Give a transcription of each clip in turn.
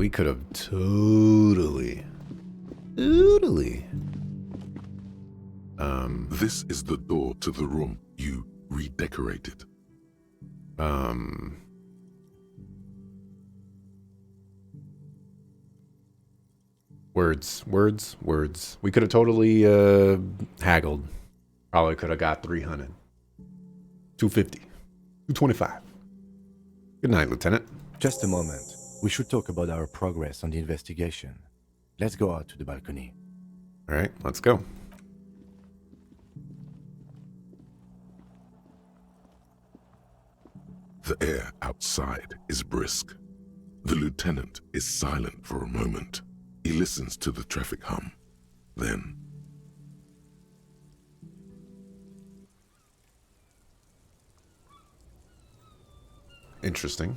we could have totally. This is the door to the room you redecorated. Words. We could have totally haggled. Probably could have got 300. 250. 225. Good night, Lieutenant. Just a moment. We should talk about our progress on the investigation. Let's go out to the balcony. All right, let's go. The air outside is brisk. The lieutenant is silent for a moment. He listens to the traffic hum. Then, Interesting.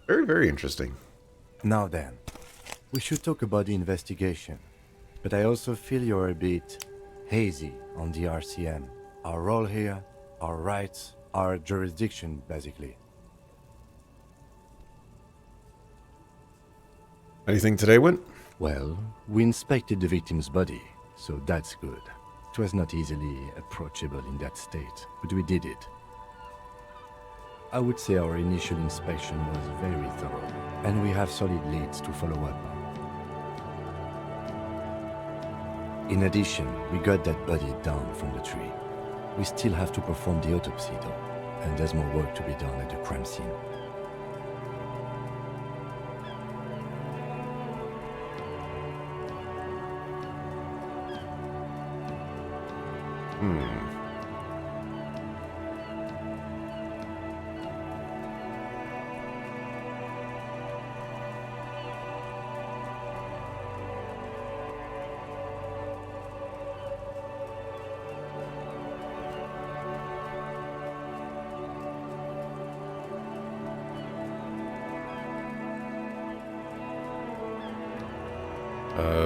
Very, very interesting. Now then, we should talk about the investigation. But I also feel you're a bit hazy on the RCM. Our role here, our rights, our jurisdiction, basically. Anything today went? Well, we inspected the victim's body, so that's good. It was not easily approachable in that state, but we did it. I would say our initial inspection was very thorough, and we have solid leads to follow up. In addition, we got that body down from the tree. We still have to perform the autopsy though, and there's more work to be done at the crime scene.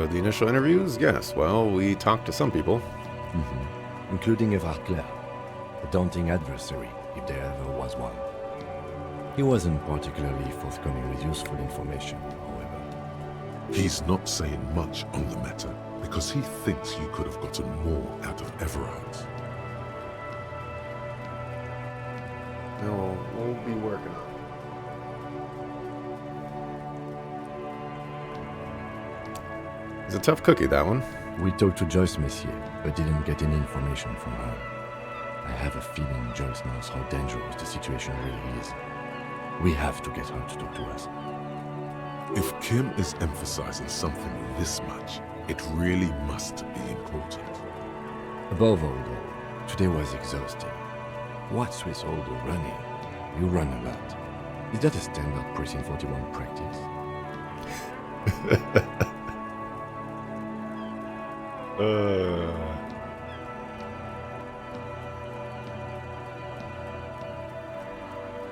The initial interviews? Yes. Well, we talked to some people. Including Evrard Claire, a daunting adversary, if there ever was one. He wasn't particularly forthcoming with useful information, however. he's not saying much on the matter because he thinks you could have gotten more out of Everard. No, we'll be working on it. He's a tough cookie, that one. We talked to Joyce Messier, but didn't get any information from her. I have a feeling Joyce knows how dangerous the situation really is. We have to get her to talk to us. If Kim is emphasizing something this much, it really must be important. Above all, though, today was exhausting. What's with all the running? You run a lot. Is that a standard Precinct 41 practice?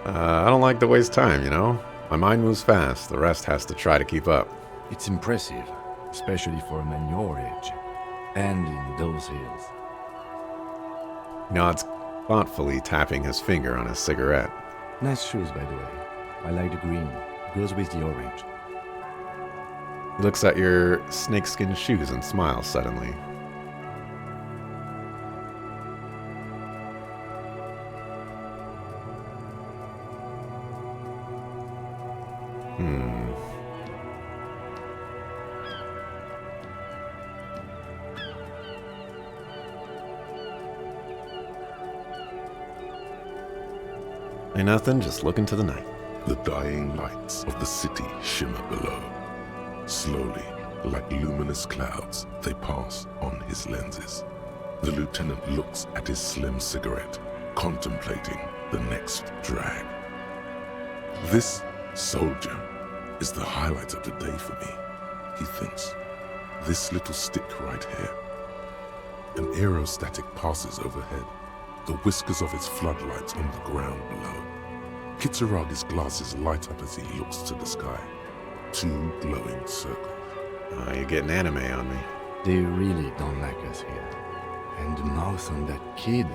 I don't like to waste time, you know? My mind moves fast. The rest has to try to keep up. It's impressive, especially for a man your age. And in those hills. Nods thoughtfully, tapping his finger on his cigarette. Nice shoes, by the way. I like the green. Goes with the orange. He looks at your snakeskin shoes and smiles suddenly. Ain't nothing, just look into the night. The dying lights of the city shimmer below. Slowly, like luminous clouds, they pass on his lenses. The lieutenant looks at his slim cigarette, contemplating the next drag. This soldier is the highlight of the day for me, he thinks. This little stick right here. An aerostatic passes overhead, the whiskers of its floodlights on the ground below. Kitsuragi's glasses light up as he looks to the sky. Two glowing circles. You're getting anime on me. They really don't like us here. And the mouth on that kid,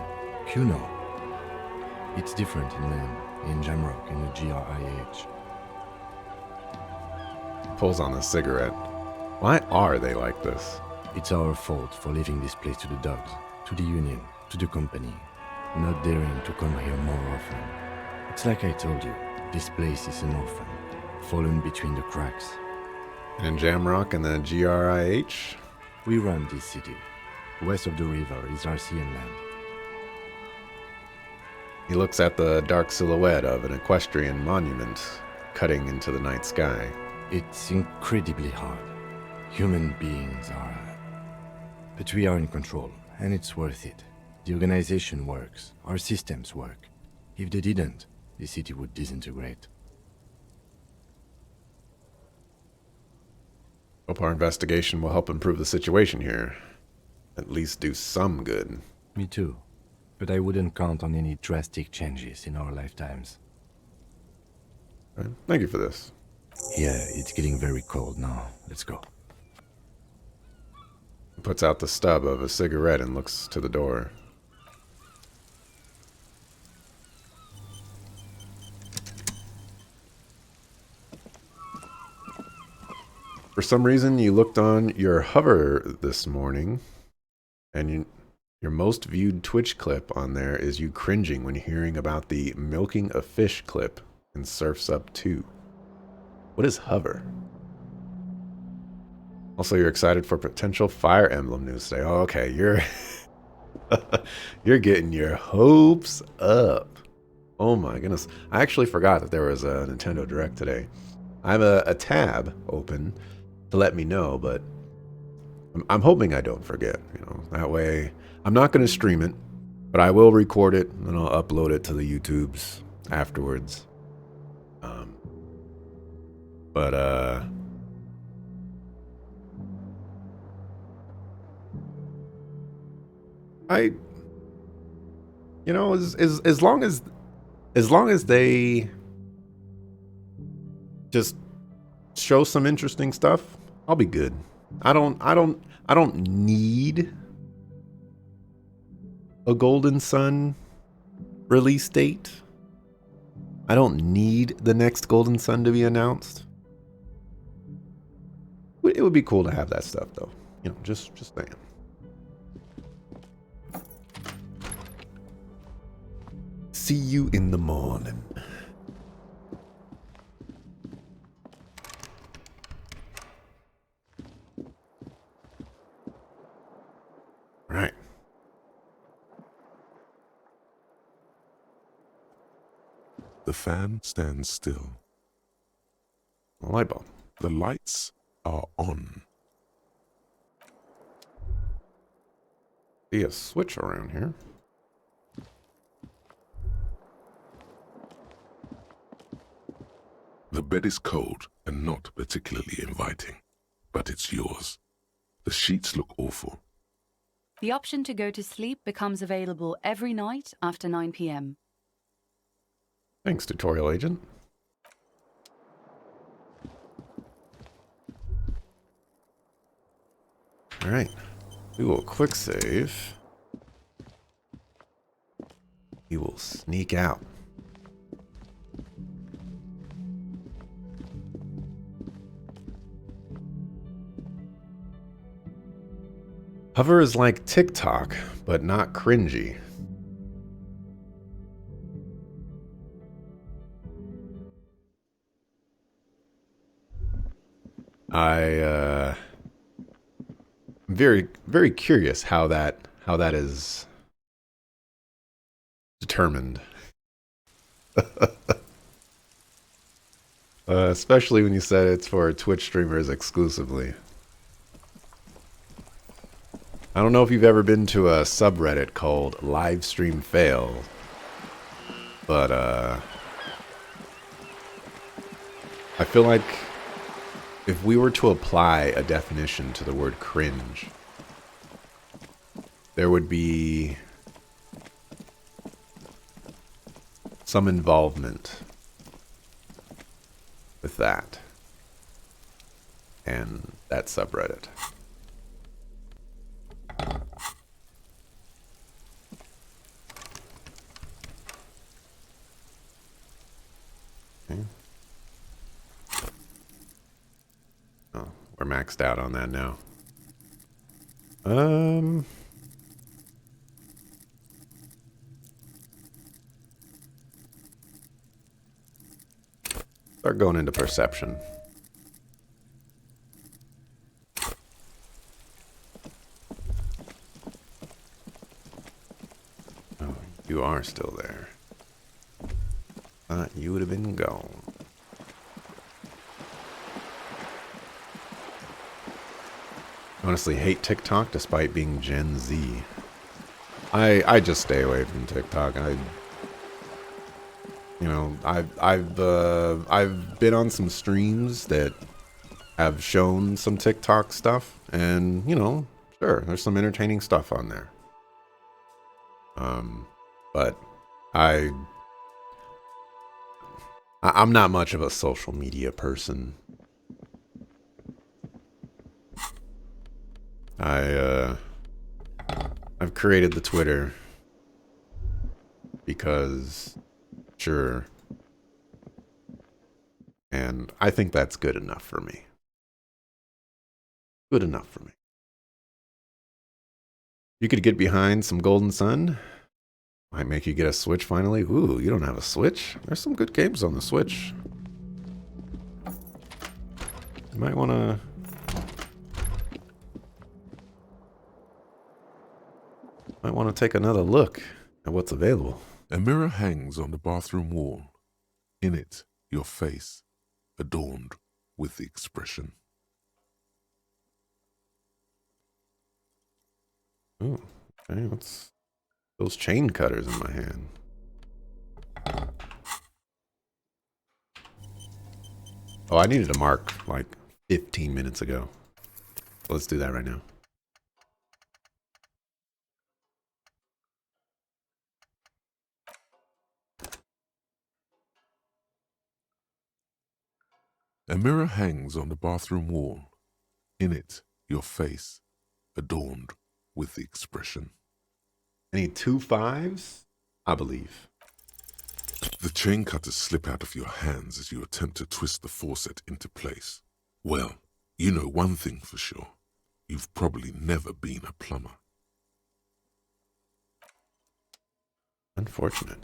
Kuno. It's different in them, in Jamrock and the GRIH. pulls on a cigarette. Why are they like this? It's our fault for leaving this place to the dogs, to the union, to the company, not daring to come here more often. It's like I told you, this place is an orphan, fallen between the cracks. And in Jamrock and the GRIH? We run this city. West of the river is RCN land. He looks at the dark silhouette of an equestrian monument cutting into the night sky. It's incredibly hard. Human beings are... But we are in control, and it's worth it. The organization works. Our systems work. If they didn't, the city would disintegrate. Hope our investigation will help improve the situation here. At least do some good. Me too. But I wouldn't count on any drastic changes in our lifetimes. Okay. Thank you for this. Yeah, it's getting very cold now. Let's go. He puts out the stub of a cigarette and looks to the door. For some reason, you looked on your hover this morning, and your most viewed Twitch clip on there is you cringing when hearing about the milking a fish clip in Surf's Up 2. What is hover? Also, you're excited for potential Fire Emblem news today. Oh, okay, you're you're getting your hopes up. Oh my goodness. I actually forgot that there was a Nintendo Direct today. I have a tab open to let me know, but I'm hoping I don't forget. You know, that way I'm not going to stream it, but I will record it and I'll upload it to the YouTubes afterwards. I, you know, as long as they just show some interesting stuff, I'll be good. I don't need a Golden Sun release date. I don't need the next Golden Sun to be announced. It would be cool to have that stuff, though. You know, just saying. See you in the morning. Right. The fan stands still. A light bulb. The lights are on. See a switch around here. The bed is cold and not particularly inviting, but it's yours. The sheets look awful. The option to go to sleep becomes available every night after 9 p.m. Thanks, tutorial agent. All right, we will quick save. We will sneak out. Hover is like TikTok, but not cringy. I'm very curious how that is determined. Especially when you said it's for Twitch streamers exclusively. I don't know if you've ever been to a subreddit called Livestream Fail, but I feel like if we were to apply a definition to the word cringe, there would be some involvement with that and that subreddit. Okay. We're maxed out on that now. Start going into perception. Oh, you are still there. Thought you would have been gone. Honestly, hate TikTok despite being Gen Z. I just stay away from TikTok. I've been on some streams that have shown some TikTok stuff, and sure, there's some entertaining stuff on there. But I'm not much of a social media person. I've created the Twitter because sure, and I think that's good enough for me. Good enough for me. You could get behind some Golden Sun. Might make you get a Switch finally. Ooh, you don't have a Switch? There's some good games on the Switch. You might want to... take another look at what's available. A mirror hangs on the bathroom wall. In it, your face, adorned with the expression. Oh, okay, what's those chain cutters in my hand? Oh, I needed a mark like 15 minutes ago. Let's do that right now. A mirror hangs on the bathroom wall. In it, your face, adorned with the expression. I need 2 5s, I believe. The chain cutters slip out of your hands as you attempt to twist the faucet into place. Well, you know one thing for sure. You've probably never been a plumber. Unfortunate.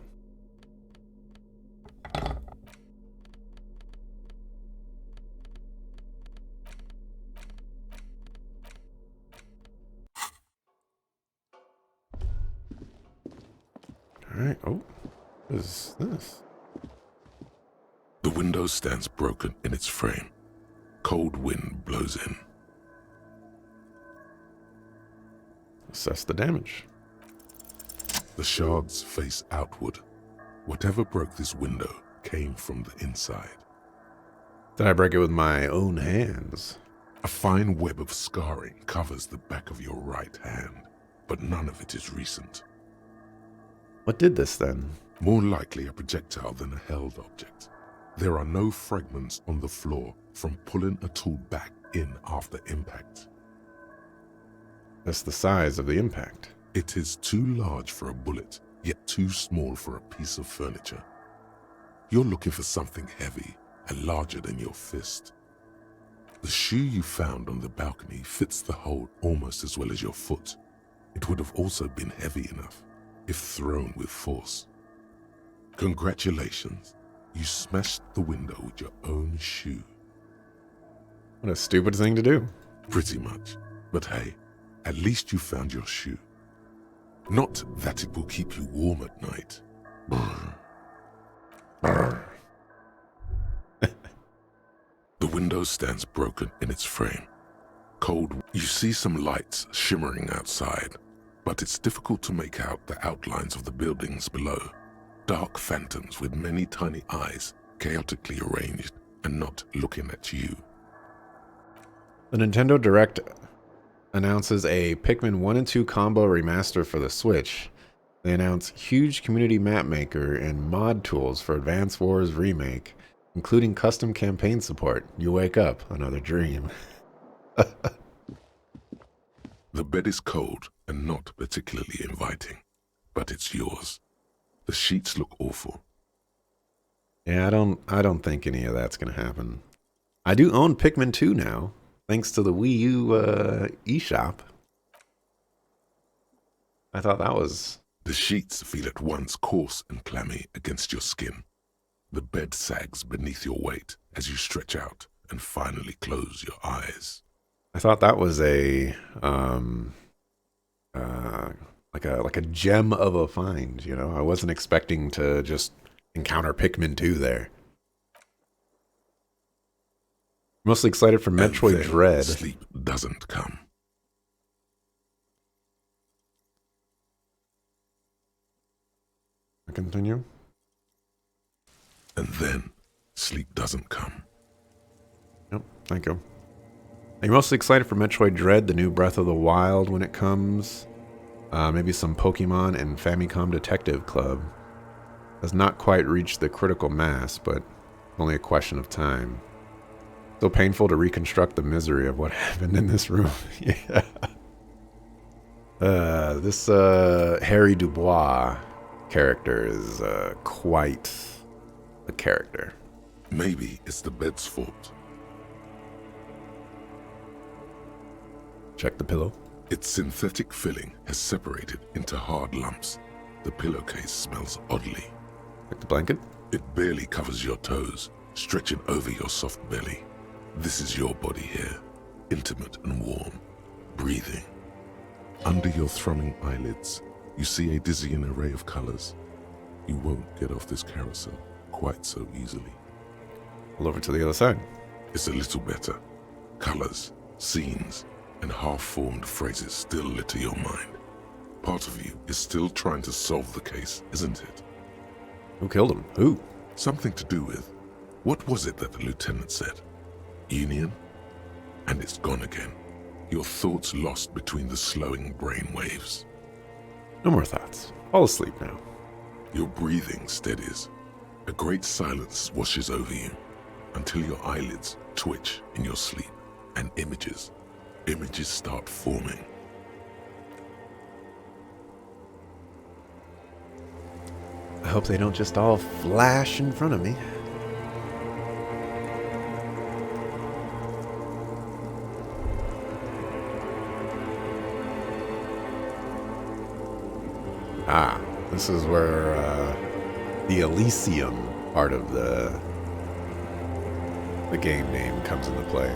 Alright, oh, what is this? The window stands broken in its frame. Cold wind blows in. Assess the damage. The shards face outward. Whatever broke this window came from the inside. Did I break it with my own hands? A fine web of scarring covers the back of your right hand, but none of it is recent. What did this then? More likely a projectile than a held object. There are no fragments on the floor from pulling a tool back in after impact. That's the size of the impact. It is too large for a bullet, yet too small for a piece of furniture. You're looking for something heavy and larger than your fist. The shoe you found on the balcony fits the hole almost as well as your foot. It would have also been heavy enough if thrown with force. Congratulations, you smashed the window with your own shoe. What a stupid thing to do. Pretty much. But hey, at least you found your shoe. Not that it will keep you warm at night. The window stands broken in its frame. Cold, you see some lights shimmering outside, but it's difficult to make out the outlines of the buildings below. Dark phantoms with many tiny eyes, chaotically arranged and not looking at you. The Nintendo Direct announces a Pikmin 1 and 2 combo remaster for the Switch. They announce huge community map maker and mod tools for Advance Wars Remake, including custom campaign support. You wake up, another dream. The bed is cold and not particularly inviting, but it's yours. The sheets look awful. Yeah, I don't think any of that's gonna happen. I do own Pikmin 2 now. Thanks to the Wii U eShop. I thought that was... The sheets feel at once coarse and clammy against your skin. The bed sags beneath your weight as you stretch out and finally close your eyes. I thought that was like a gem of a find, you know? I wasn't expecting to just encounter Pikmin 2 there. Mostly excited for Metroid And then Dread. Sleep doesn't come. Continue. And then sleep doesn't come. Yep, thank you. Are you mostly excited for Metroid Dread, the new Breath of the Wild, when it comes? Maybe some Pokemon and Famicom Detective Club. Has not quite reached the critical mass, but only a question of time. So painful to reconstruct the misery of what happened in this room. Yeah. This Harry Dubois character is quite a character. Maybe it's the bed's fault. Check the pillow. Its synthetic filling has separated into hard lumps. The pillowcase smells oddly. Check the blanket. It barely covers your toes, stretching over your soft belly. This is your body here, intimate and warm, breathing. Under your thrumming eyelids, you see a dizzying array of colors. You won't get off this carousel quite so easily. All over to the other side. It's a little better. Colors, scenes, and half-formed phrases still litter your mind. Part of you is still trying to solve the case, isn't it? Who killed him? Who? Something to do with, what was it that the lieutenant said? Union? And it's gone again. Your thoughts lost between the slowing brain waves. No more thoughts. Fall asleep now. Your breathing steadies. A great silence washes over you until your eyelids twitch in your sleep and images start forming. I hope they don't just all flash in front of me. Ah, this is where the Elysium part of the game name comes into play.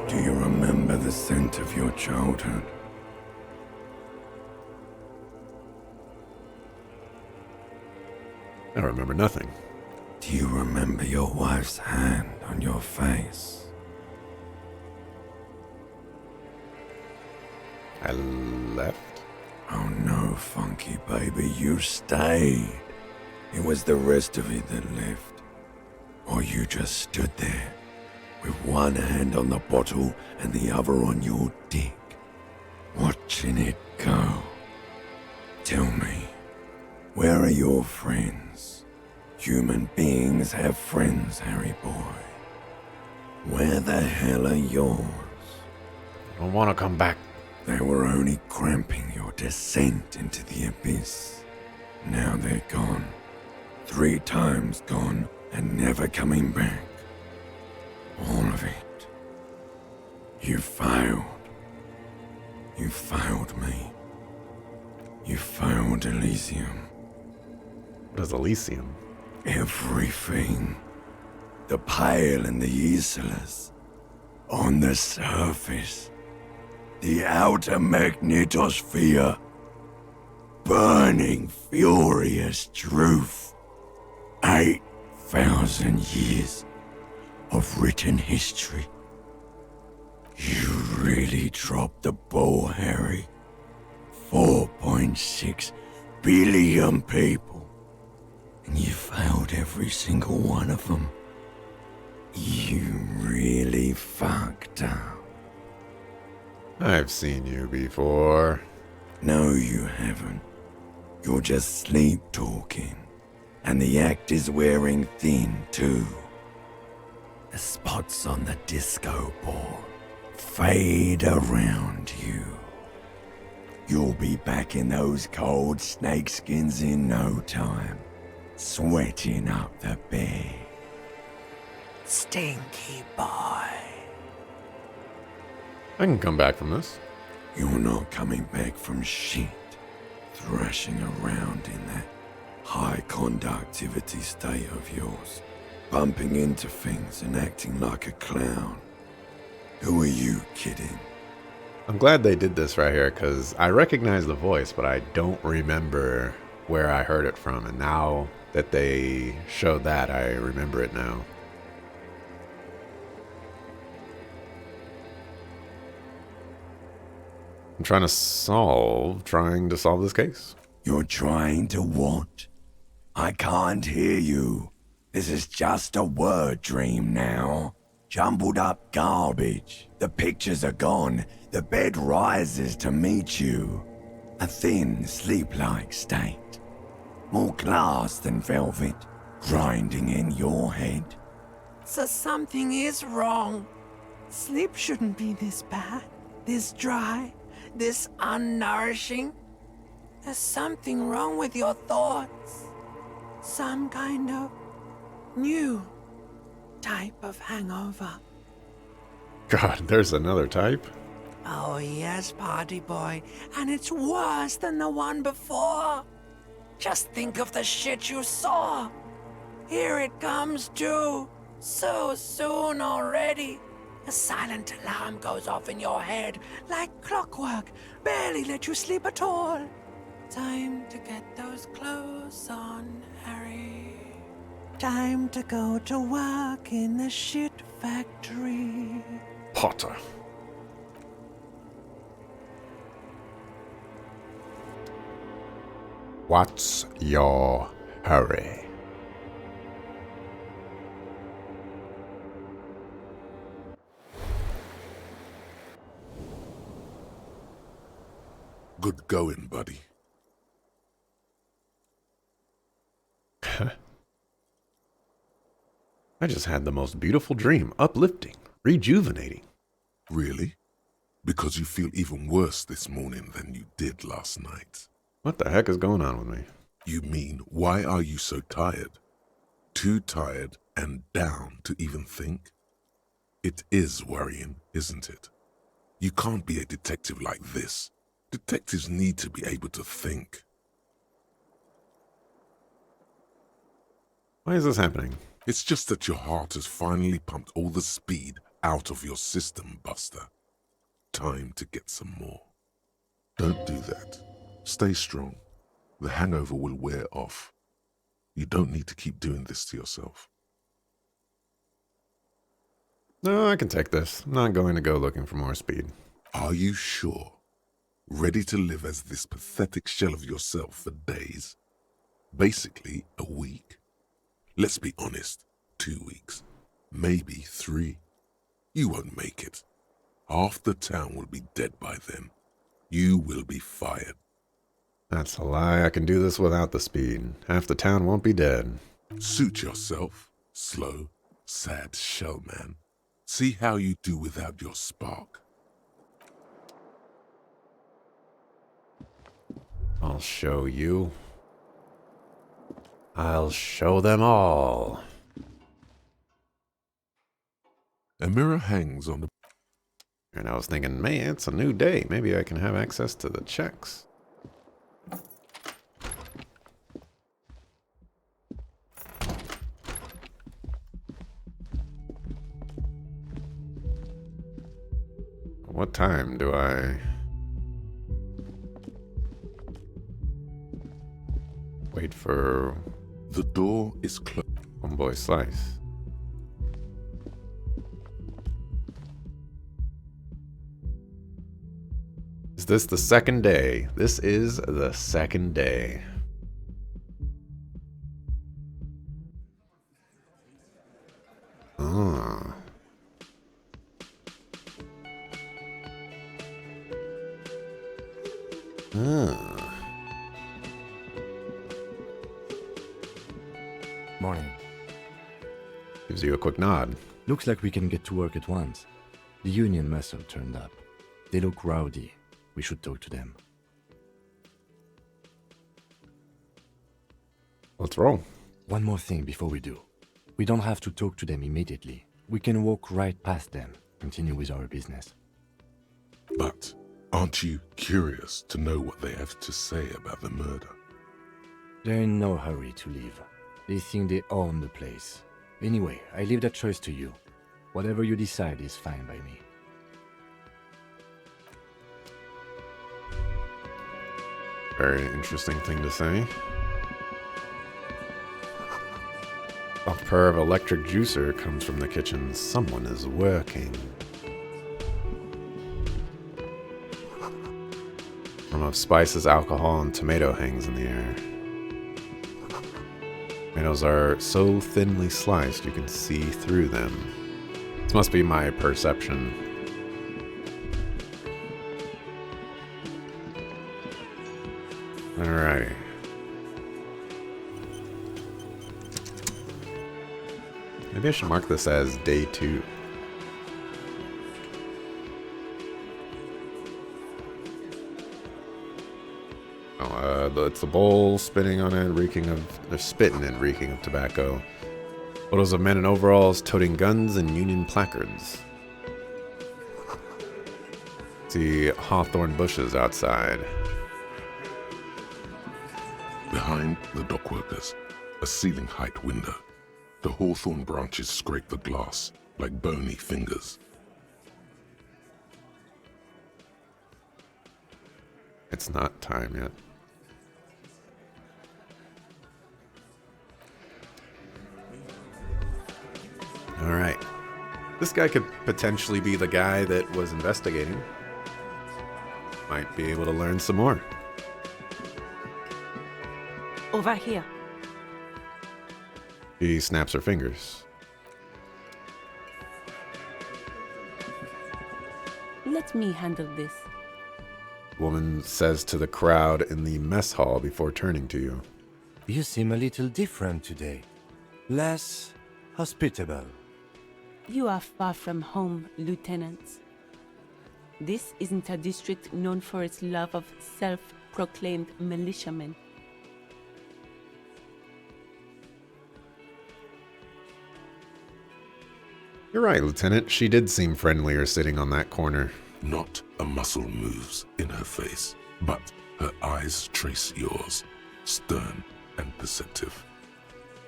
Do you remember the scent of your childhood? I remember nothing. Do you remember your wife's hand on your face? I left? Oh no, Funky baby, you stayed. It was the rest of it that left. Or you just stood there, with one hand on the bottle and the other on your dick, watching it go. Tell me, where are your friends? Human beings have friends, Harry boy. Where the hell are yours? I don't want to come back. They were only cramping your descent into the abyss. Now they're gone. 3 times gone and never coming back. All of it. You failed. You failed me. You failed Elysium. What is Elysium? Everything. The Pale and the Islas. On the surface. The outer magnetosphere. Burning, furious truth. 8,000 years of written history. You really dropped the ball, Harry. 4.6 billion people. And you failed every single one of them. You really fucked up. I've seen you before. No, you haven't. You're just sleep talking. And the act is wearing thin, too. The spots on the disco ball fade around you. You'll be back in those cold snakeskins in no time. sweating up the bed. Stinky boy. I can come back from this. You're not coming back from shit. Thrashing around in that high conductivity state of yours. Bumping into things and acting like a clown. Who are you kidding? I'm glad they did this right here because I recognize the voice, but I don't remember where I heard it from. And now that they showed that, I remember it now. I'm trying to solve this case. You're trying to what? I can't hear you. This is just a word dream now. Jumbled up garbage. The pictures are gone. The bed rises to meet you. A thin, sleep-like state. More glass than velvet, grinding in your head. So something is wrong. Sleep shouldn't be this bad, this dry, this unnourishing. There's something wrong with your thoughts. Some kind of new type of hangover. God, there's another type. Oh yes, party boy, and it's worse than the one before. Just think of the shit you saw. Here it comes too, so soon already. A silent alarm goes off in your head like clockwork, barely let you sleep at all. Time to get those clothes on, Harry. Time to go to work in the shit factory. Potter. What's your hurry? Good going, buddy. I just had the most beautiful dream, uplifting, rejuvenating. Really? Because you feel even worse this morning than you did last night. What the heck is going on with me? You mean, why are you so tired? Too tired and down to even think? It is worrying, isn't it? You can't be a detective like this. Detectives need to be able to think. Why is this happening? It's just that your heart has finally pumped all the speed out of your system, Buster. Time to get some more. Don't do that. Stay strong. The hangover will wear off. You don't need to keep doing this to yourself. No, I can take this. I'm not going to go looking for more speed. Are you sure? Ready to live as this pathetic shell of yourself for days? Basically, a week? Let's be honest, 2 weeks, maybe 3. You won't make it. Half the town will be dead by then. You will be fired. That's a lie. I can do this without the speed. Half the town won't be dead. Suit yourself, slow, sad shell man. See how you do without your spark. I'll show you. I'll show them all. A mirror hangs on the... And I was thinking, man, it's a new day. Maybe I can have access to the checks. What time do I... wait for The door is closed. Homeboy Slice? Is this the second day? This is the second day. Ah. Ah. Morning. Gives you a quick nod. Looks like we can get to work at once. The union muscle turned up. They look rowdy. We should talk to them. Let's roll. One more thing before we do. We don't have to talk to them immediately. We can walk right past them, continue with our business. But aren't you curious to know what they have to say about the murder? They're in no hurry to leave. They think they own the place. Anyway, I leave that choice to you. Whatever you decide is fine by me. Very interesting thing to say. A purr of electric juicer comes from the kitchen. Someone is working. From of spices, alcohol, and tomato hangs in the air. Tomatoes are so thinly sliced you can see through them. This must be my perception. Alrighty. Maybe I should mark this as day 2. It's the bowl spitting on it, they're spitting and reeking of tobacco. Photos of men in overalls toting guns and Union placards. See hawthorn bushes outside. Behind the dockworkers, a ceiling height window. The hawthorn branches scrape the glass like bony fingers. It's not time yet. Alright. This guy could potentially be the guy that was investigating. Might be able to learn some more. Over here. She snaps her fingers. Let me handle this. Woman says to the crowd in the mess hall before turning to you. You seem a little different today. Less hospitable. You are far from home, Lieutenant. This isn't a district known for its love of self-proclaimed militiamen. You're right, Lieutenant. She did seem friendlier sitting on that corner. Not a muscle moves in her face, but her eyes trace yours, stern and perceptive.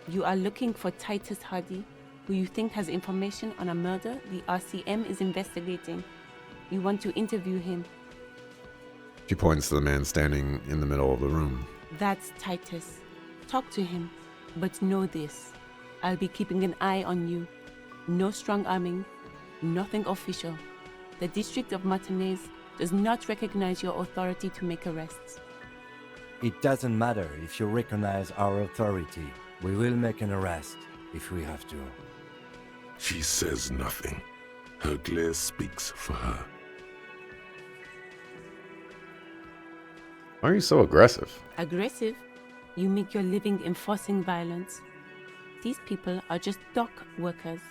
You are looking for Titus Hardy, who you think has information on a murder the RCM is investigating. You want to interview him. She points to the man standing in the middle of the room. That's Titus. Talk to him, but know this. I'll be keeping an eye on you. No strong arming, nothing official. The District of Martinez does not recognize your authority to make arrests. It doesn't matter if you recognize our authority. We will make an arrest if we have to. She says nothing. Her glare speaks for her. Why are you so aggressive? Aggressive? You make your living enforcing violence. These people are just dock workers.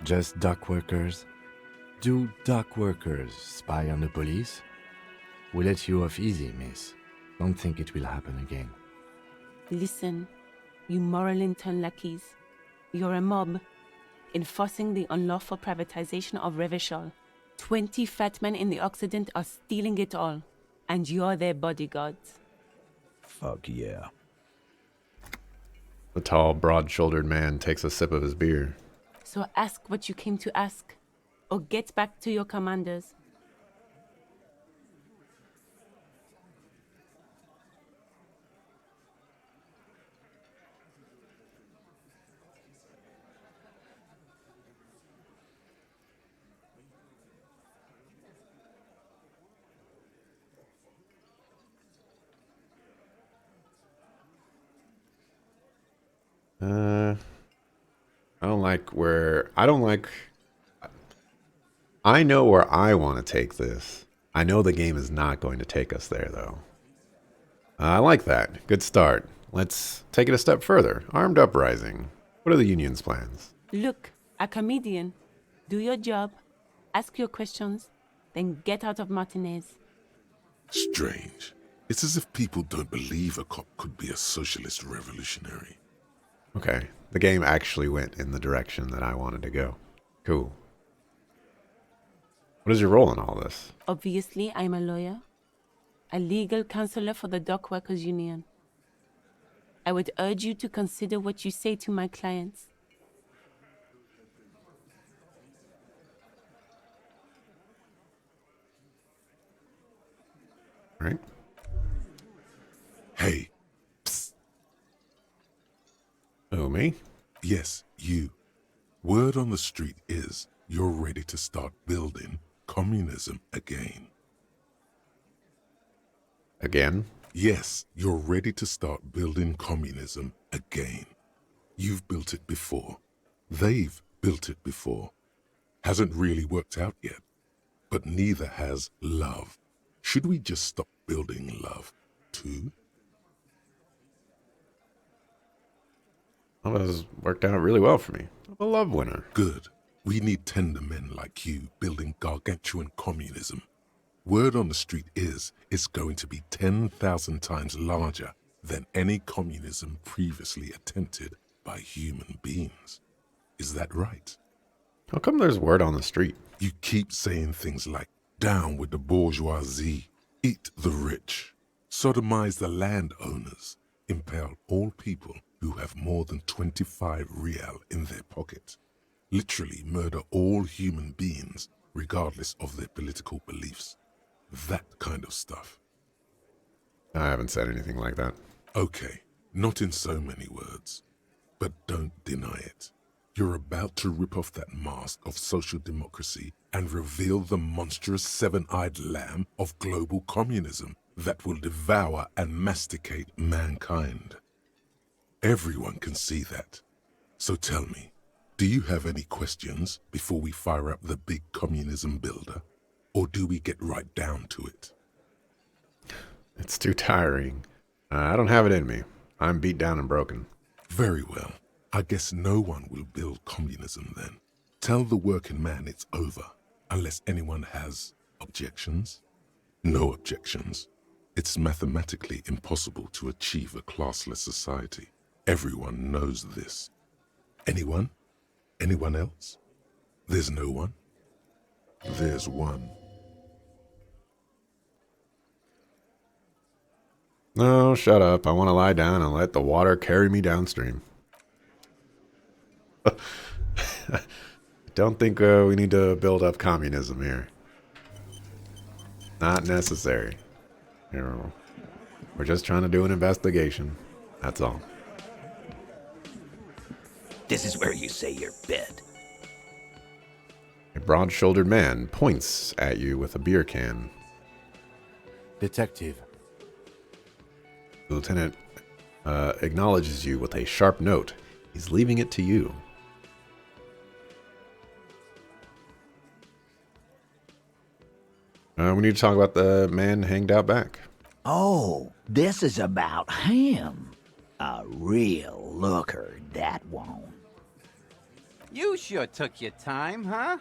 Just dock workers? Do dock workers spy on the police? We let you off easy, miss. Don't think it will happen again. Listen, you moral intern lackeys. You're a mob, enforcing the unlawful privatization of Revachol. 20 fat men in the Occident are stealing it all, and you're their bodyguards. Fuck yeah. The tall, broad-shouldered man takes a sip of his beer. So ask what you came to ask, or get back to your commanders. I know where I want to take this. I know the game is not going to take us there, though. I like that. Good start. Let's take it a step further. Armed uprising. What are the Union's plans? Look, a comedian. Do your job, ask your questions, then get out of Martinez. Strange. It's as if people don't believe a cop could be a socialist revolutionary. Okay. The game actually went in the direction that I wanted to go. Cool. What is your role in all this? Obviously, I'm a lawyer, a legal counselor for the Dock Workers Union. I would urge you to consider what you say to my clients. Right? Hey, psst. Oh, me? Yes, you. Word on the street is you're ready to start building communism again. Again? Yes, you're ready to start building communism again. You've built it before. They've built it before. Hasn't really worked out yet. But neither has love. Should we just stop building love, too? Well, this has worked out really well for me. I'm a love winner. Good. We need tender men like you building gargantuan communism. Word on the street is it's going to be 10,000 times larger than any communism previously attempted by human beings. Is that right? How come there's word on the street? You keep saying things like, down with the bourgeoisie, eat the rich, sodomize the landowners, impale all people who have more than 25 real in their pocket, literally murder all human beings regardless of their political beliefs. That kind of stuff. I haven't said anything like that. Okay, not in so many words, but don't deny it. You're about to rip off that mask of social democracy and reveal the monstrous seven-eyed lamb of global communism that will devour and masticate mankind. Everyone can see that. So tell me, do you have any questions before we fire up the big communism builder? Or do we get right down to it? It's too tiring. I don't have it in me. I'm beat down and broken. Very well. I guess no one will build communism then. Tell the working man it's over, unless anyone has objections. No objections. It's mathematically impossible to achieve a classless society. Everyone knows this. Anyone? Anyone else? There's no one? There's one. No, shut up. I want to lie down and let the water carry me downstream. Don't think we need to build up communism here. Not necessary. You know, we're just trying to do an investigation. That's all. This is where you say your bid. A broad-shouldered man points at you with a beer can. Detective. The lieutenant acknowledges you with a sharp note. He's leaving it to you. We need to talk about the man hanged out back. Oh, this is about him. A real looker, that one. You sure took your time, huh?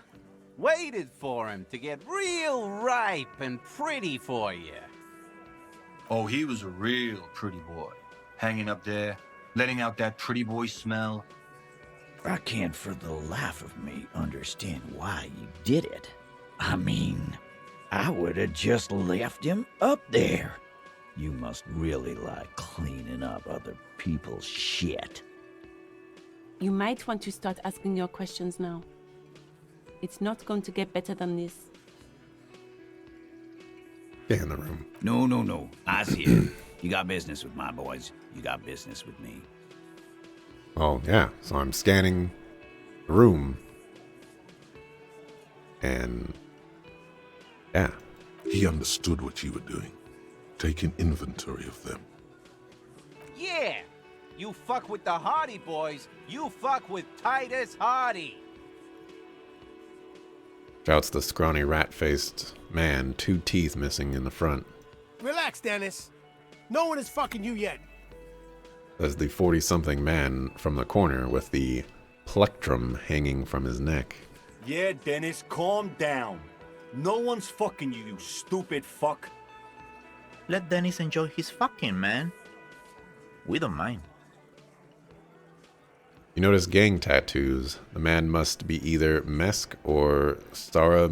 Waited for him to get real ripe and pretty for you. Oh, he was a real pretty boy. Hanging up there, letting out that pretty boy smell. I can't for the life of me understand why you did it. I mean, I would have just left him up there. You must really like cleaning up other people's shit. You might want to start asking your questions now. It's not going to get better than this. Stay in the room. No. I see it. You got business with my boys. You got business with me. Oh, yeah. So I'm scanning the room. And yeah. He understood what you were doing, taking inventory of them. Yeah! You fuck with the Hardy Boys, you fuck with Titus Hardy! Shouts the scrawny rat-faced man, 2 teeth missing in the front. Relax, Dennis. No one is fucking you yet. Says the 40-something man from the corner with the plectrum hanging from his neck. Yeah, Dennis, calm down. No one's fucking you, you stupid fuck. Let Dennis enjoy his fucking, man. We don't mind. You notice gang tattoos. The man must be either Mesk or Sarah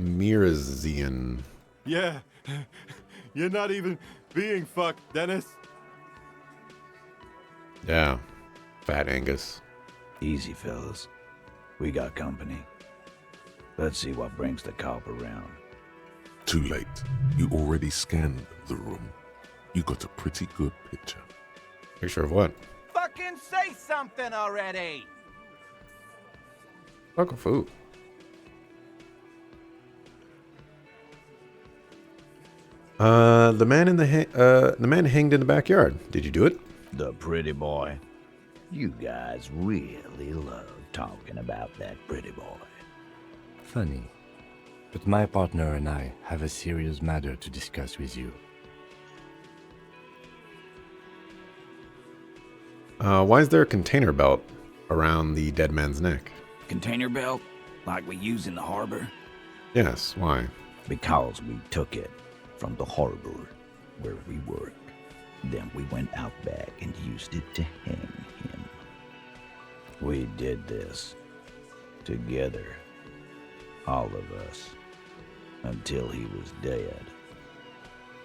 Mirazian. Yeah, you're not even being fucked, Dennis. Yeah, Fat Angus. Easy, fellas. We got company. Let's see what brings the cop around. Too late. You already scanned the room. You got a pretty good picture. Picture of what? Fucking say something already! Fuck a food. The man hanged in the backyard. Did you do it? The pretty boy. You guys really love talking about that pretty boy. Funny. But my partner and I have a serious matter to discuss with you. Why is there a container belt around the dead man's neck? Container belt? Like we use in the harbor? Yes, why? Because we took it from the harbor where we work. Then we went out back and used it to hang him. We did this together, all of us, until he was dead.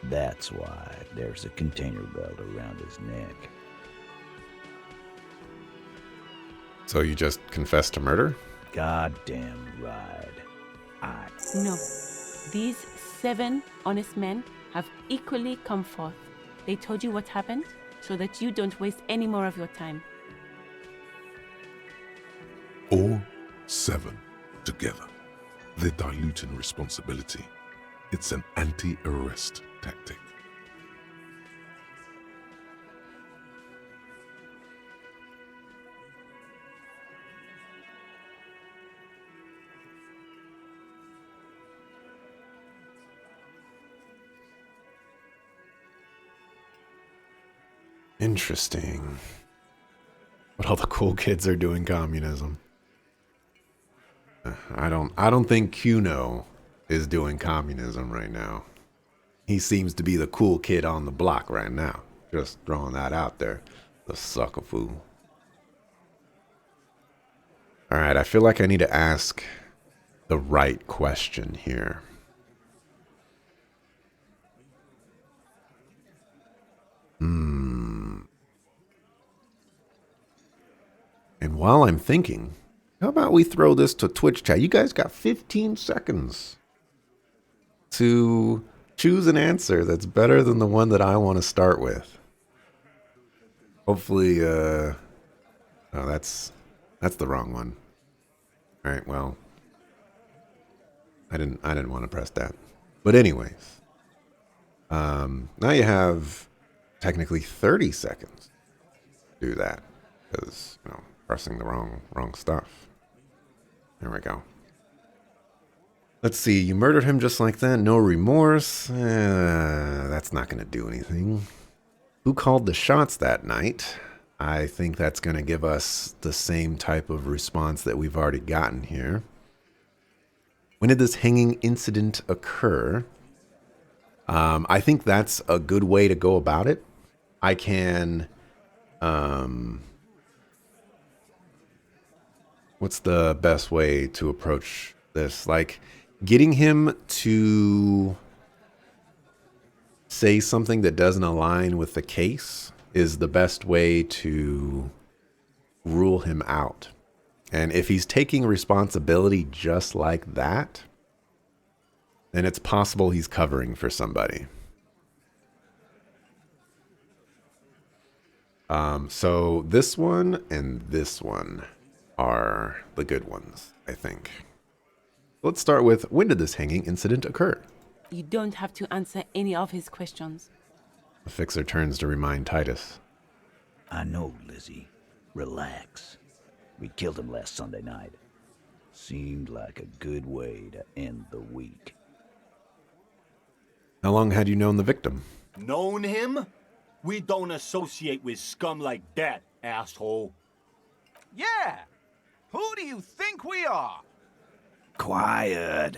That's why there's a container belt around his neck. So you just confessed to murder? Goddamn right. No. These 7 honest men have equally come forth. They told you what happened so that you don't waste any more of your time. All 7 together. They're diluting responsibility. It's an anti-arrest tactic. Interesting. But all the cool kids are doing communism. I don't think Kuno is doing communism right now. He seems to be the cool kid on the block right now. Just throwing that out there. The sucker fool. Alright, I feel like I need to ask the right question here. And while I'm thinking, how about we throw this to Twitch chat? You guys got 15 seconds to choose an answer that's better than the one that I want to start with. Hopefully, oh, that's the wrong one. All right, well, I didn't want to press that. But anyways, now you have technically 30 seconds to do that because, you know, pressing the wrong stuff. There we go. Let's see. You murdered him just like that. No remorse. That's not going to do anything. Who called the shots that night? I think that's going to give us the same type of response that we've already gotten here. When did this hanging incident occur? I think that's a good way to go about it. I can... what's the best way to approach this? Like, getting him to say something that doesn't align with the case is the best way to rule him out. And if he's taking responsibility just like that, then it's possible he's covering for somebody. So this one and this one are the good ones, I think. Let's start with, when did this hanging incident occur? You don't have to answer any of his questions. The fixer turns to remind Titus. I know, Lizzie. Relax. We killed him last Sunday night. Seemed like a good way to end the week. How long had you known the victim? Known him? We don't associate with scum like that, asshole. Yeah! Who do you think we are? Quiet.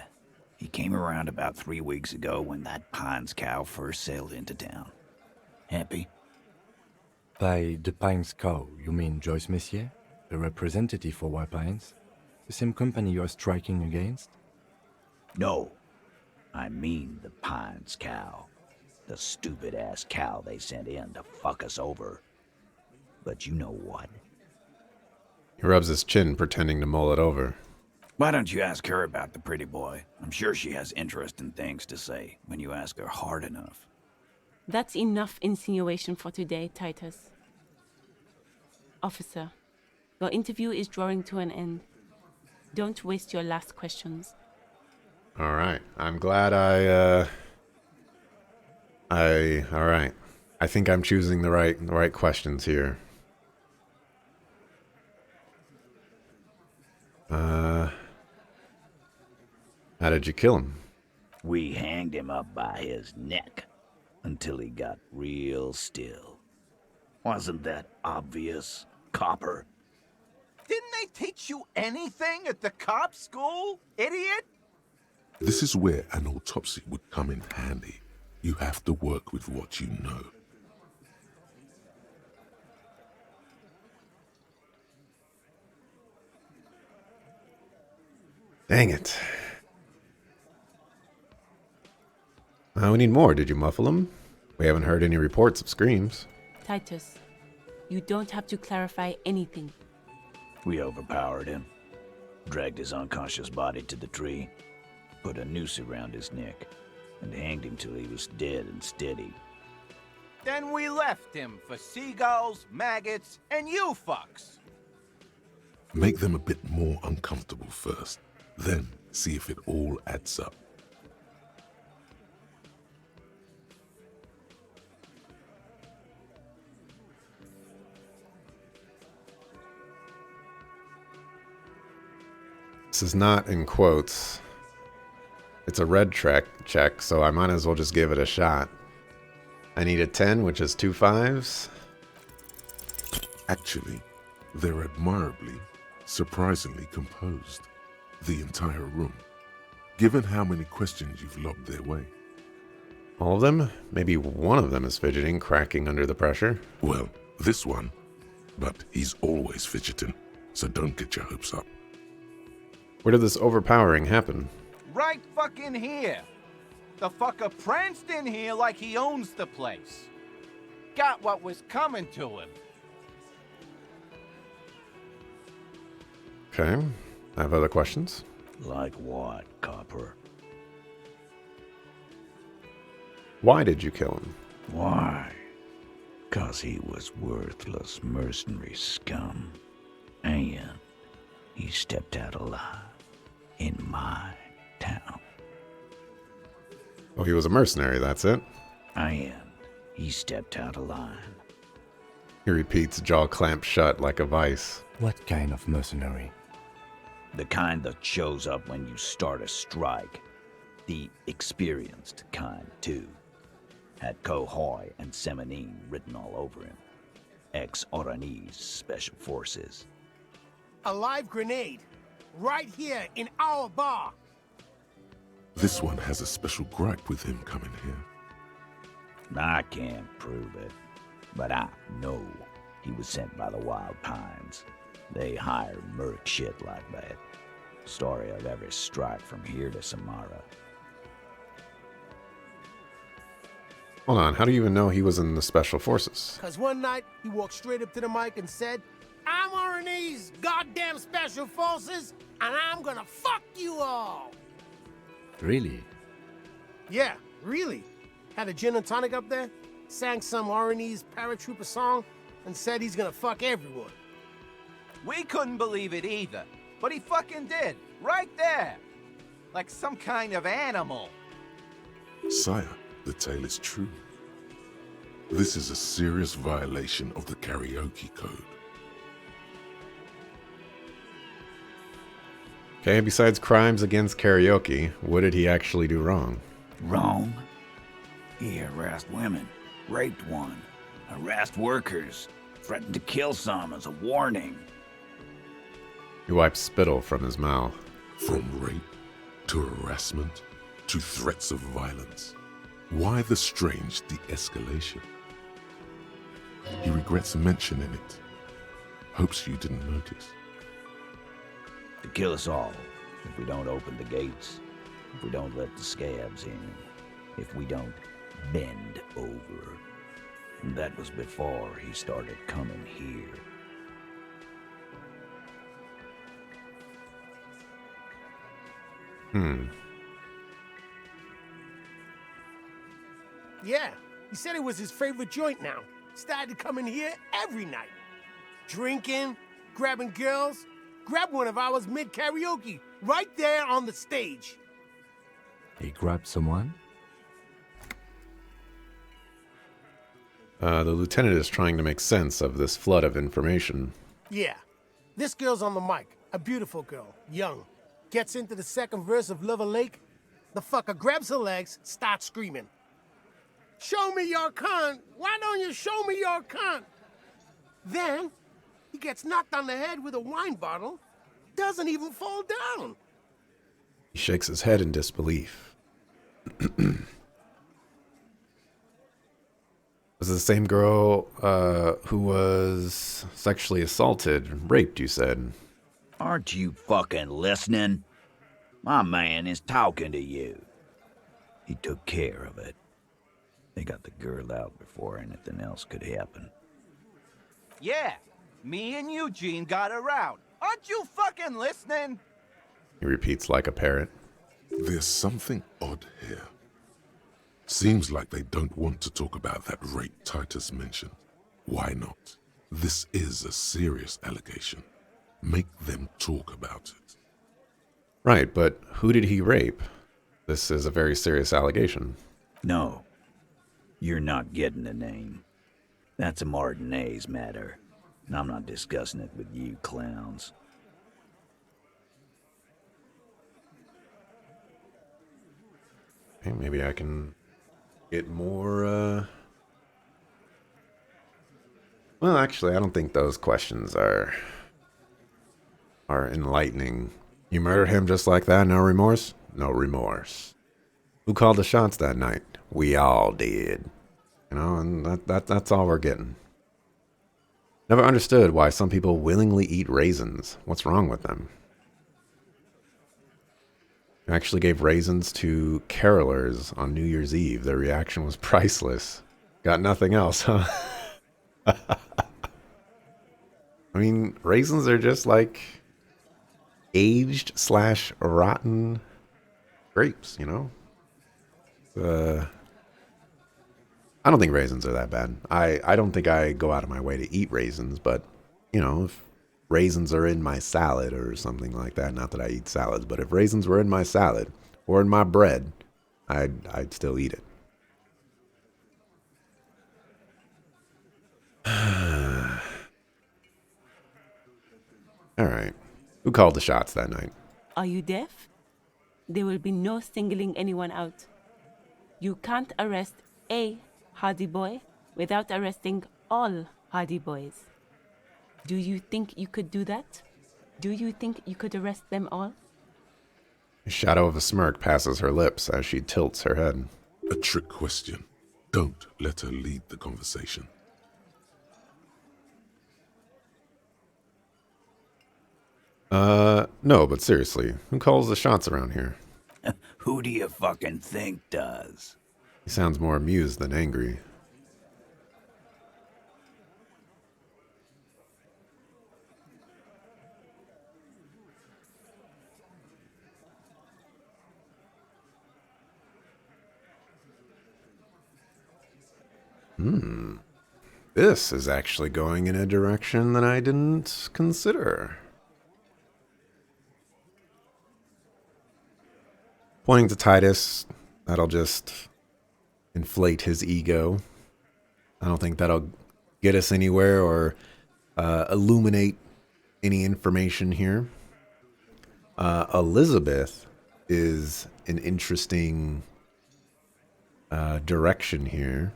He came around about 3 weeks ago when that Pines cow first sailed into town. Happy? By the Pines Cow, you mean Joyce Messier, a representative for White Pines? The same company you're striking against? No, I mean the Pines cow. The stupid-ass cow they sent in to fuck us over. But you know what? He rubs his chin, pretending to mull it over. Why don't you ask her about the pretty boy? I'm sure she has interesting things to say when you ask her hard enough. That's enough insinuation for today, Titus. Officer, your interview is drawing to an end. Don't waste your last questions. All right. I'm glad all right. I think I'm choosing the right questions here. How did you kill him? We hanged him up by his neck until he got real still. Wasn't that obvious, Copper? Didn't they teach you anything at the cop school, idiot? This is where an autopsy would come in handy. You have to work with what you know. Dang it. We need more. Did you muffle him? We haven't heard any reports of screams. Titus, you don't have to clarify anything. We overpowered him, dragged his unconscious body to the tree, put a noose around his neck, and hanged him till he was dead and steady. Then we left him for seagulls, maggots, and you fucks. Make them a bit more uncomfortable first, then see if it all adds up. This is not in quotes. It's a red check, so I might as well just give it a shot. I need a 10, which is 2 5s. Actually, they're admirably, surprisingly composed. The entire room. Given how many questions you've lobbed their way. All of them? Maybe one of them is fidgeting, cracking under the pressure. Well, this one. But he's always fidgeting, so don't get your hopes up. Where did this overpowering happen? Right fucking here. The fucker pranced in here like he owns the place. Got what was coming to him. Okay. I have other questions. Like what, Copper? Why did you kill him? Why? 'Cause he was worthless mercenary scum. And he stepped out alive in my town. Oh, he was a mercenary, that's it? And he stepped out of line. He repeats, jaw clamped shut like a vice. What kind of mercenary? The kind that shows up when you start a strike. The experienced kind, too. Had Cohoy and Semenine written all over him. Ex-Oranese Special Forces. A live grenade. Right here in our bar. This one has a special gripe with him coming here. I can't prove it, but I know he was sent by the Wild Pines. They hired merc shit like that. Story of every strike from here to Samara. Hold on, how do you even know he was in the Special Forces? Cause one night he walked straight up to the mic and said, "I'm Oranese goddamn Special Forces, and I'm gonna fuck you all." Really? Yeah, really. Had a gin and tonic up there, sang some Oranese paratrooper song, and said he's gonna fuck everyone. We couldn't believe it either, but he fucking did, right there. Like some kind of animal. Sire, the tale is true. This is a serious violation of the karaoke code. Okay, besides crimes against karaoke, what did he actually do wrong? Wrong? He harassed women, raped one, harassed workers, threatened to kill some as a warning. He wiped spittle from his mouth. From rape to harassment to threats of violence. Why the strange de-escalation? He regrets mentioning it. Hopes you didn't notice. To kill us all, if we don't open the gates, if we don't let the scabs in, if we don't bend over. And that was before he started coming here. Yeah, he said it was his favorite joint now. Started to come in here every night. Drinking, grabbing girls. Grabbed one of ours mid-karaoke, right there on the stage. He grabbed someone? The lieutenant is trying to make sense of this flood of information. Yeah, this girl's on the mic. A beautiful girl, young. Gets into the second verse of Lover Lake. The fucker grabs her legs, starts screaming. Show me your cunt! Why don't you show me your cunt? Then, he gets knocked on the head with a wine bottle. Doesn't even fall down. He shakes his head in disbelief. Was it the same girl who was sexually assaulted, raped, you said? Aren't you fucking listening? My man is talking to you. He took care of it. They got the girl out before anything else could happen. Yeah, me and Eugene got her out. Aren't you fucking listening? He repeats like a parrot. There's something odd here. Seems like they don't want to talk about that rape Titus mentioned. Why not? This is a serious allegation. Make them talk about it. Right, but who did he rape? This is a very serious allegation. No, you're not getting the name. That's a Martinez matter, and I'm not discussing it with you clowns. Okay, maybe I can get more, Well, actually, I don't think those questions are enlightening. You murdered him just like that, no remorse? No remorse. Who called the shots that night? We all did. You know, and that's all we're getting. Never understood why some people willingly eat raisins. What's wrong with them? I actually gave raisins to carolers on New Year's Eve. Their reaction was priceless. Got nothing else, huh? I mean, raisins are just like aged/rotten grapes, you know? I don't think raisins are that bad. I don't think I go out of my way to eat raisins, but, you know, if raisins are in my salad or something like that, not that I eat salads, but if raisins were in my salad or in my bread, I'd still eat it. All right. Who called the shots that night? Are you deaf? There will be no singling anyone out. You can't arrest a Hardy Boy without arresting all Hardy Boys. Do you think you could do that? Do you think you could arrest them all? A shadow of a smirk passes her lips as she tilts her head. A trick question. Don't let her lead the conversation. No, but seriously, who calls the shots around here? Who do you fucking think does? He sounds more amused than angry. This is actually going in a direction that I didn't consider. Pointing to Titus, that'll just inflate his ego. I don't think that'll get us anywhere or illuminate any information here. Elizabeth is an interesting direction here.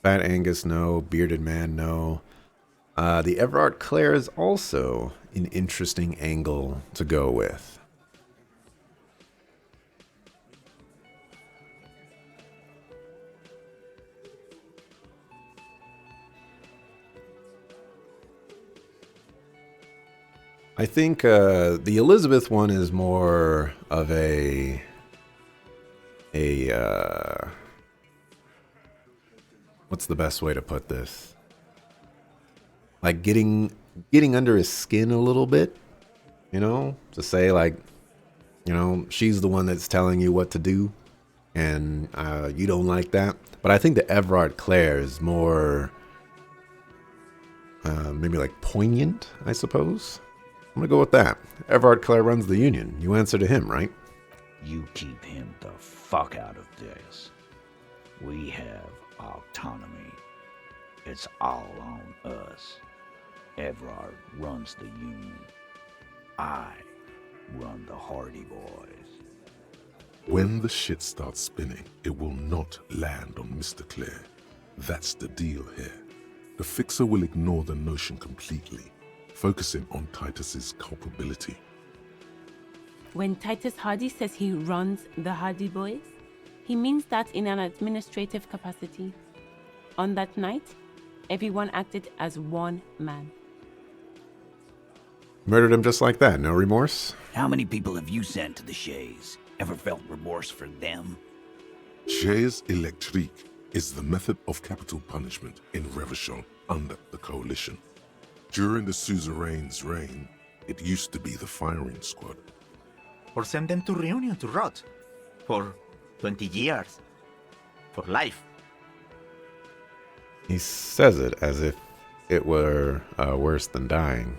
Fat Angus, no. Bearded Man, no. The Everard Clare is also an interesting angle to go with. I think the Elizabeth one is more of a what's the best way to put this? Like getting under his skin a little bit, you know, to say like, you know, she's the one that's telling you what to do, and you don't like that. But I think the Everard Clare is more maybe like poignant, I suppose. I'm gonna go with that. Everard Clare runs the Union. You answer to him, right? You keep him the fuck out of this. We have autonomy. It's all on us. Everard runs the Union. I run the Hardy Boys. When the shit starts spinning, it will not land on Mr. Clare. That's the deal here. The Fixer will ignore the notion completely, focusing on Titus's culpability. When Titus Hardy says he runs the Hardy Boys, he means that in an administrative capacity. On that night, everyone acted as one man. Murdered him just like that, no remorse? How many people have you sent to the Shays? Ever felt remorse for them? Chaise électrique is the method of capital punishment in Revachol under the Coalition. During the suzerain's reign, it used to be the firing squad. Or send them to Reunion to rot. For 20 years. For life. He says it as if it were worse than dying.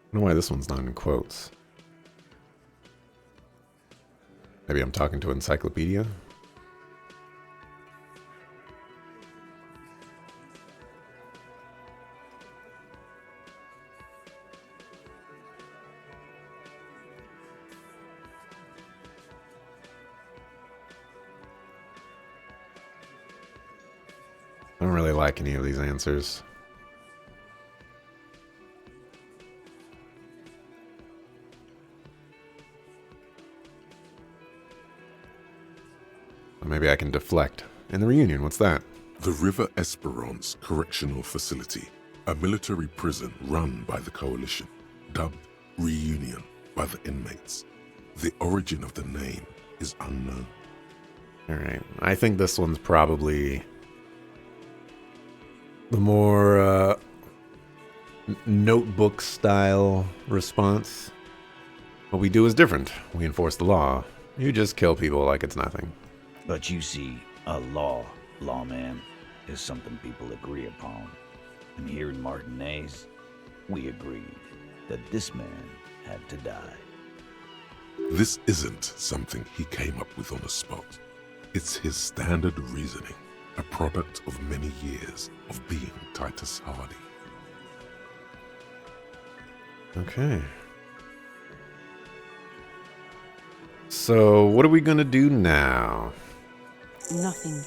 I don't know why this one's not in quotes. Maybe I'm talking to Encyclopedia? I don't really like any of these answers. Maybe I can deflect. In the Reunion, what's that? The River Esperance Correctional Facility, a military prison run by the Coalition, dubbed Reunion by the inmates. The origin of the name is unknown. Alright, I think this one's probably the more notebook style response. What we do is different. We enforce the law. You just kill people like it's nothing. But you see, a lawman, is something people agree upon. And here in Martinez, we agreed that this man had to die. This isn't something he came up with on the spot. It's his standard reasoning, a product of many years of being Titus Hardy. Okay. So, what are we gonna do now? Nothing.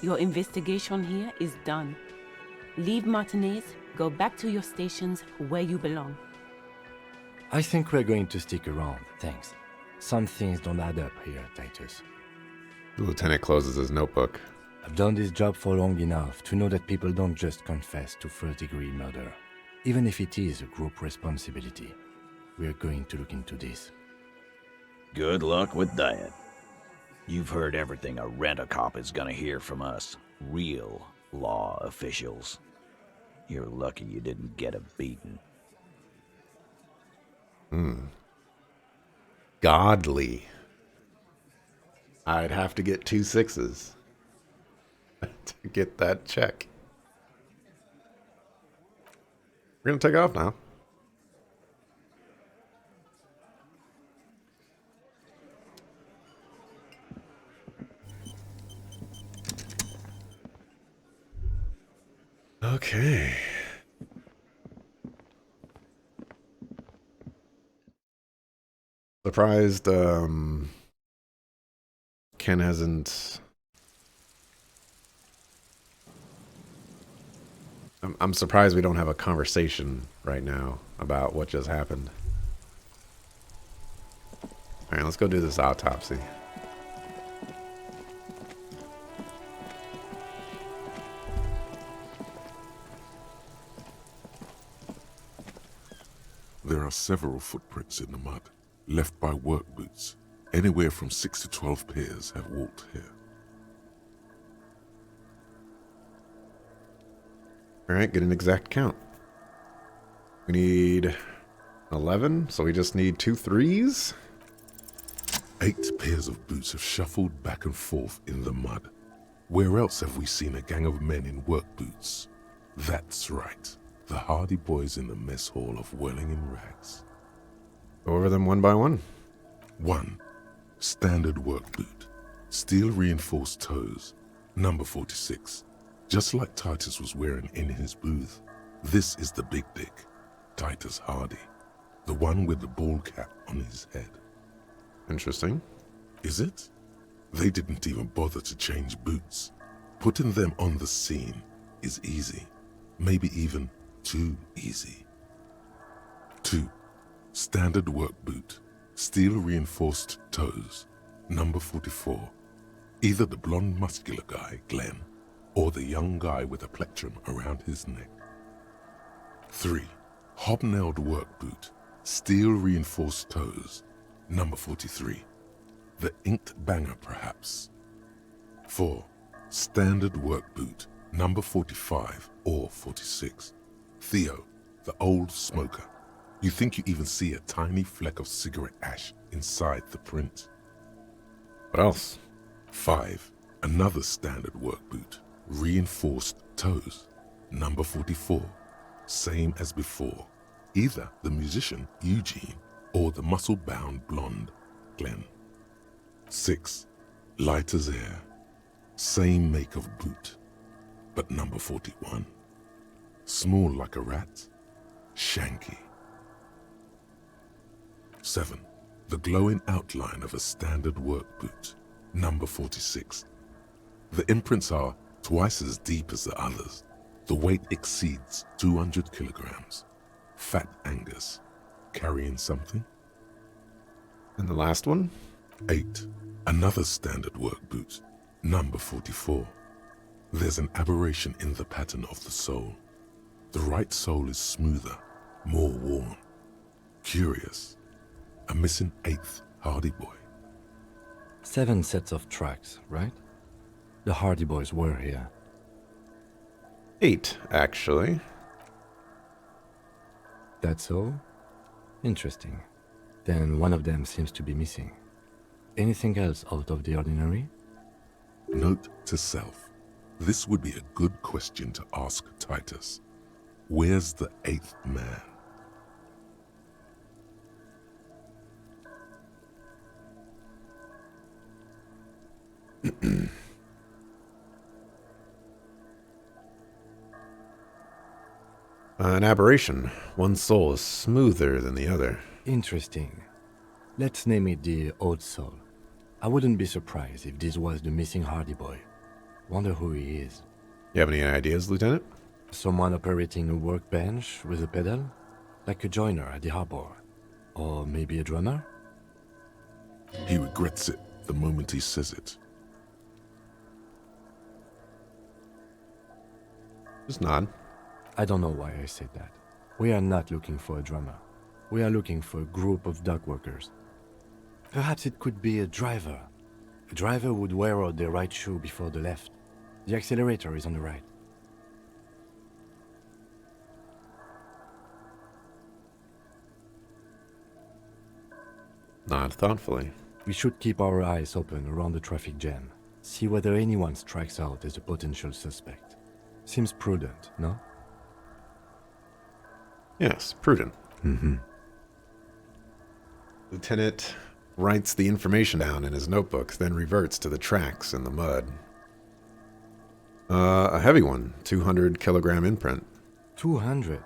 Your investigation here is done. Leave Martinez, go back to your stations where you belong. I think we're going to stick around, thanks. Some things don't add up here, Titus. The lieutenant closes his notebook. I've done this job for long enough to know that people don't just confess to first-degree murder, even if it is a group responsibility. We're going to look into this. Good luck with that. You've heard everything a rent-a-cop is gonna hear from us, real law officials. You're lucky you didn't get a beating. Godly. I'd have to get 2 6s to get that check. We're gonna take off now. Okay. Surprised Ken hasn't... I'm surprised we don't have a conversation right now about what just happened. Alright, let's go do this autopsy. There are several footprints in the mud, left by work boots. Anywhere from 6 to 12 pairs have walked here. Alright, get an exact count. We need 11, so we just need 2 3s. 8 pairs of boots have shuffled back and forth in the mud. Where else have we seen a gang of men in work boots? That's right, the Hardy Boys in the mess hall of Welling in Rags. Go over them one by one. 1. Standard work boot. Steel reinforced toes. Number 46. Just like Titus was wearing in his booth. This is the big dick, Titus Hardy. The one with the ball cap on his head. Interesting. Is it? They didn't even bother to change boots. Putting them on the scene is easy. Maybe even too easy. 2. Standard work boot. Steel reinforced toes. Number 44. Either the blonde muscular guy, Glenn, or the young guy with a plectrum around his neck. 3. Hobnailed work boot. Steel reinforced toes. Number 43. The inked banger, perhaps. 4. Standard work boot. Number 45 or 46. Theo, the old smoker. You think you even see a tiny fleck of cigarette ash inside the print. What else? 5. Another standard work boot. Reinforced toes. Number 44. Same as before. Either the musician, Eugene, or the muscle-bound blonde, Glenn. 6. Light as air. Same make of boot, but number 41. Small like a rat, shanky. 7. The glowing outline of a standard work boot, number 46. The imprints are twice as deep as the others. The weight exceeds 200 kilograms. Fat Angus, carrying something? And the last one? 8. Another standard work boot, number 44. There's an aberration in the pattern of the sole. The right sole is smoother, more worn. Curious. A missing 8th Hardy Boy. 7 sets of tracks, right? The Hardy Boys were here. 8, actually. That's all? Interesting. Then one of them seems to be missing. Anything else out of the ordinary? Note to self. This would be a good question to ask Titus. Where's the 8th man? An aberration. One soul is smoother than the other. Interesting. Let's name it the Old Soul. I wouldn't be surprised if this was the missing Hardy Boy. Wonder who he is. You have any ideas, Lieutenant? Someone operating a workbench with a pedal? Like a joiner at the harbor. Or maybe a drummer? He regrets it the moment he says it. Just nod. I don't know why I said that. We are not looking for a drummer. We are looking for a group of dock workers. Perhaps it could be a driver. A driver would wear out the right shoe before the left. The accelerator is on the right. Nod thoughtfully. We should keep our eyes open around the traffic jam. See whether anyone strikes out as a potential suspect. Seems prudent, no? Yes, prudent. Mm-hmm. Lieutenant writes the information down in his notebook, then reverts to the tracks in the mud. A heavy one, 200 kilogram imprint. 200?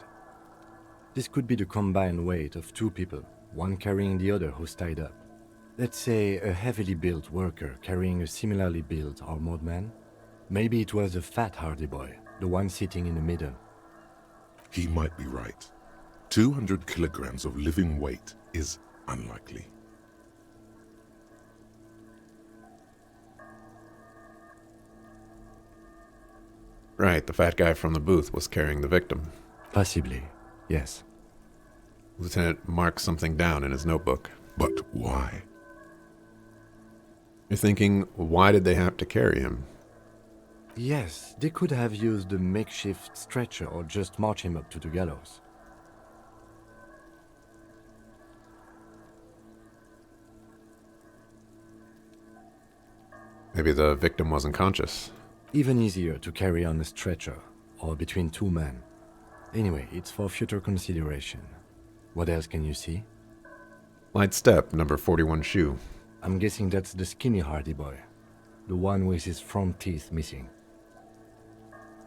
This could be the combined weight of 2 people, one carrying the other who's tied up. Let's say a heavily built worker carrying a similarly built armored man. Maybe it was a fat Hardy Boy, the one sitting in the middle. He might be right. 200 kilograms of living weight is unlikely. Right, the fat guy from the booth was carrying the victim. Possibly, yes. Lieutenant marked something down in his notebook. But why? You're thinking, why did they have to carry him? Yes, they could have used a makeshift stretcher or just march him up to the gallows. Maybe the victim wasn't conscious. Even easier to carry on a stretcher, or between two men. Anyway, it's for future consideration. What else can you see? Light step, number 41 shoe. I'm guessing that's the skinny Hardy boy. The one with his front teeth missing.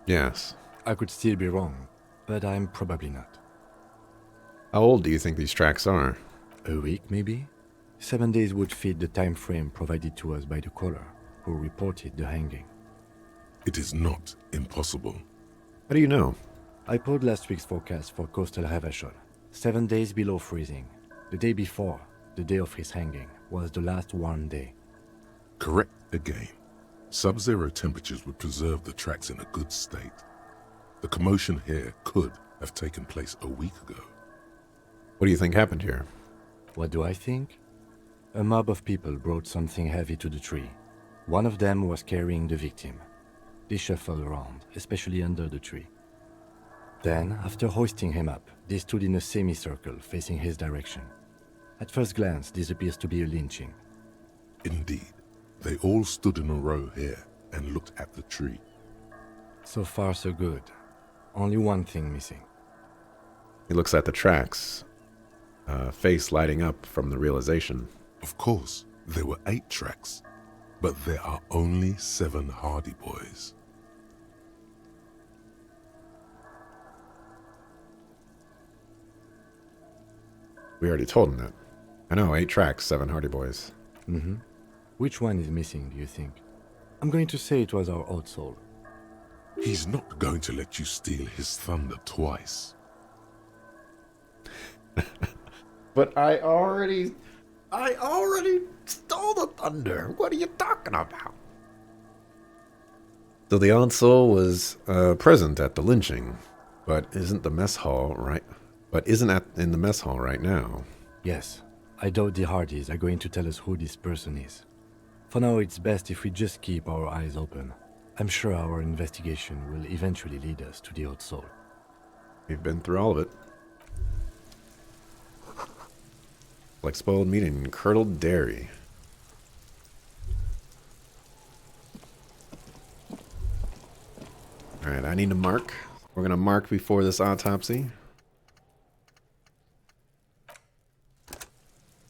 Yes. I could still be wrong, but I'm probably not. How old do you think these tracks are? A week, maybe? 7 days would fit the time frame provided to us by the caller, who reported the hanging. It is not impossible. How do you know? I pulled last week's forecast for coastal Havashol. 7 days below freezing. The day before, the day of his hanging, was the last warm day. Correct again. Sub-zero temperatures would preserve the tracks in a good state. The commotion here could have taken place a week ago. What do you think happened here? What do I think? A mob of people brought something heavy to the tree. One of them was carrying the victim. They shuffled around, especially under the tree. Then, after hoisting him up, they stood in a semicircle facing his direction. At first glance, this appears to be a lynching. Indeed. They all stood in a row here and looked at the tree. So far, so good. Only one thing missing. He looks at the tracks, face lighting up from the realization. Of course, there were 8 tracks, but there are only 7 Hardy Boys. We already told him that. I know, 8 tracks, 7 Hardy Boys. Mm-hmm. Which one is missing, do you think? I'm going to say it was our old soul. He's not going to let you steal his thunder twice. But I already stole the thunder. What are you talking about? So the old soul was present at the lynching, but isn't the mess hall right? But isn't in the mess hall right now. Yes. I doubt the Hardys are going to tell us who this person is. For now, it's best if we just keep our eyes open. I'm sure our investigation will eventually lead us to the old soul. We've been through all of it. Like spoiled meat and curdled dairy. Alright, I need to mark. We're going to mark before this autopsy.